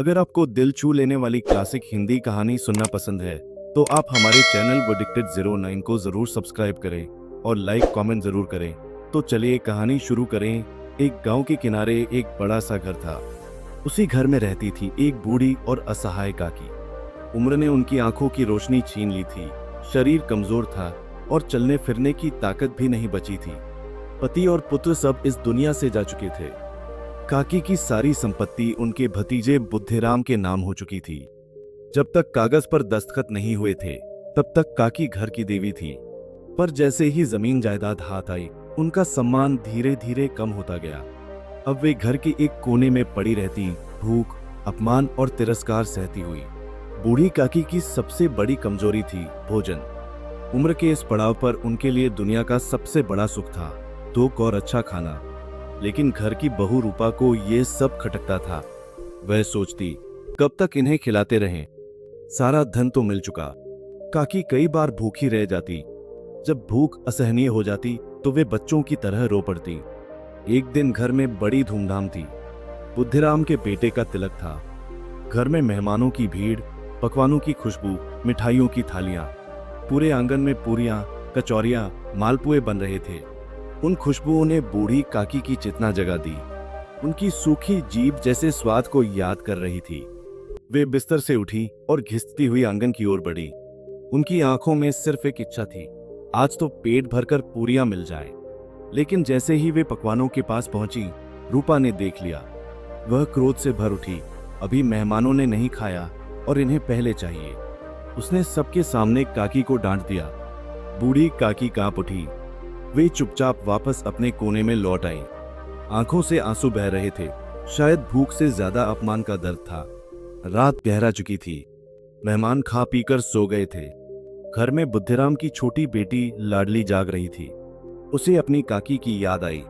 अगर आपको दिल छू लेने वाली क्लासिक हिंदी कहानी सुनना पसंद है तो आप हमारे चैनल Addicted09 को जरूर सब्सक्राइब करें और लाइक कमेंट जरूर करें। तो चलिए कहानी शुरू करें। एक गांव के किनारे एक बड़ा सा घर था। उसी घर में रहती थी एक बूढ़ी और असहाय काकी। उम्र ने उनकी आंखों की रोशनी छीन ली थी। शरीर कमजोर था और चलने फिरने की ताकत भी नहीं बची थी। पति और पुत्र सब इस दुनिया से जा चुके थे। काकी की सारी संपत्ति उनके भतीजे बुद्धिराम के नाम हो चुकी थी। जब तक कागज पर दस्तखत नहीं हुए थे तब तक काकी घर की देवी थी। पर जैसे ही जमीन जायदाद हाथ आई उनका सम्मान धीरे धीरे कम होता गया। अब वे घर के एक कोने में पड़ी रहती, भूख, अपमान और तिरस्कार सहती हुई। बूढ़ी काकी की सबसे बड़ी कमजोरी थी भोजन। उम्र के इस पड़ाव पर उनके लिए दुनिया का सबसे बड़ा सुख था धूप और अच्छा खाना। लेकिन घर की बहू रूपा को ये सब खटकता था। वह सोचती, कब तक इन्हें खिलाते रहें, सारा धन तो मिल चुका। काकी कई बार भूखी रह जाती। जब भूख असहनीय हो जाती तो वे बच्चों की तरह रो पड़ती। एक दिन घर में बड़ी धूमधाम थी। बुद्धिराम के बेटे का तिलक था। घर में मेहमानों की भीड़, पकवानों की खुशबू, मिठाइयों की थालियां। पूरे आंगन में पूरियां, कचौरियां, मालपुए बन रहे थे। उन खुशबुओं ने बूढ़ी काकी की चेतना जगा दी। उनकी सूखी जीभ जैसे स्वाद को याद कर रही थी। वे बिस्तर से उठी और घिसती हुई आंगन की ओर बढ़ी। उनकी आंखों में सिर्फ एक इच्छा थी, आज तो पेट भरकर पूरियां मिल जाए। लेकिन जैसे ही वे पकवानों के पास पहुंची, रूपा ने देख लिया। वह क्रोध से भर उठी। अभी मेहमानों ने नहीं खाया और इन्हें पहले चाहिए। उसने सबके सामने काकी को डांट दिया। बूढ़ी काकी कांप उठी। वे चुपचाप वापस अपने कोने में लौट आई। आंखों से आंसू बह रहे थे। शायद भूख से ज्यादा अपमान का दर्द था। रात गहरा चुकी थी। मेहमान खा पीकर सो गए थे। घर में बुद्धिराम की छोटी बेटी लाडली जाग रही थी। उसे अपनी काकी की याद आई।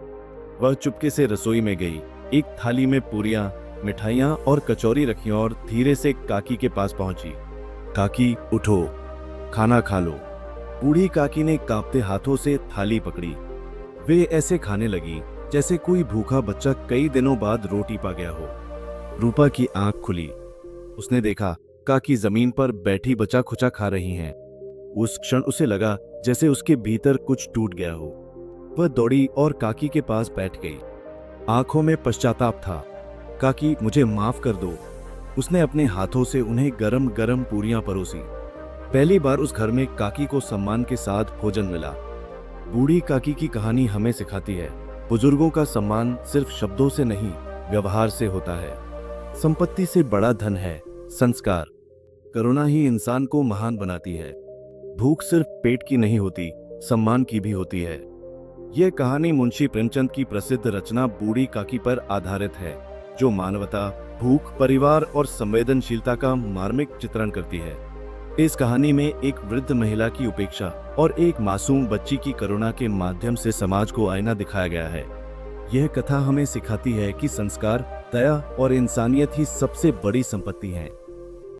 वह चुपके से रसोई में गई। एक थाली में पूरियां, मिठाइयां और कचौरी रखी और धीरे से काकी के पास पहुंची। काकी, उठो, खाना खा लो। बूढ़ी काकी ने कांपते हाथों से थाली पकड़ी। वे ऐसे खाने लगी जैसे कोई भूखा बच्चा कई दिनों बाद रोटी पा गया हो। रूपा की आंख खुली। उसने देखा काकी जमीन पर बैठी बचा खुचा खा रही हैं। उस क्षण उसे लगा जैसे उसके भीतर कुछ टूट गया हो। वह दौड़ी और काकी के पास बैठ गई। आंखों में पश्चाताप था। काकी, मुझे माफ कर दो। उसने अपने हाथों से उन्हें गरम गरम पूरियां परोसी। पहली बार उस घर में काकी को सम्मान के साथ भोजन मिला। बूढ़ी काकी की कहानी हमें सिखाती है, बुजुर्गों का सम्मान सिर्फ शब्दों से नहीं, व्यवहार से होता है। संपत्ति से बड़ा धन है संस्कार। करुणा ही इंसान को महान बनाती है। भूख सिर्फ पेट की नहीं होती, सम्मान की भी होती है। यह कहानी मुंशी प्रेमचंद की प्रसिद्ध रचना बूढ़ी काकी पर आधारित है, जो मानवता, भूख, परिवार और संवेदनशीलता का मार्मिक चित्रण करती है। इस कहानी में एक वृद्ध महिला की उपेक्षा और एक मासूम बच्ची की करुणा के माध्यम से समाज को आईना दिखाया गया है। यह कथा हमें सिखाती है कि संस्कार, दया और इंसानियत ही सबसे बड़ी संपत्ति है।